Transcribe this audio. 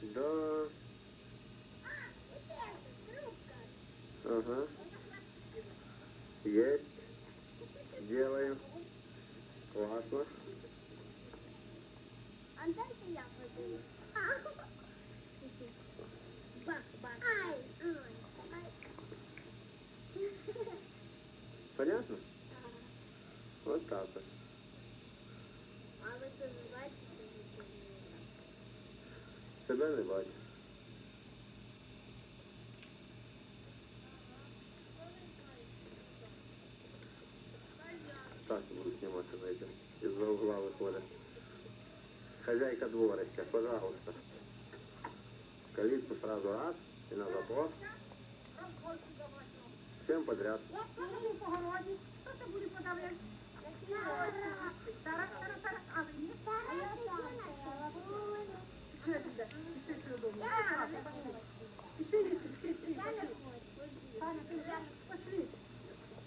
Да. Ага. Есть. Делаю. Классно. А дальше я подаю. Бак. Ай. Понятно? Вот так вот. А ви це знаєте, що Себе не бачу. Так, буду сниматься на этим. Из-за угла выходит. Хозяйка дворища, пожалуйста. Калитку сразу раз и на забор. Всем подряд. Я стою по городі. Хто це буде подавляти? Тарас. А ви ні? А я сам. Що я туди? Ти що додому?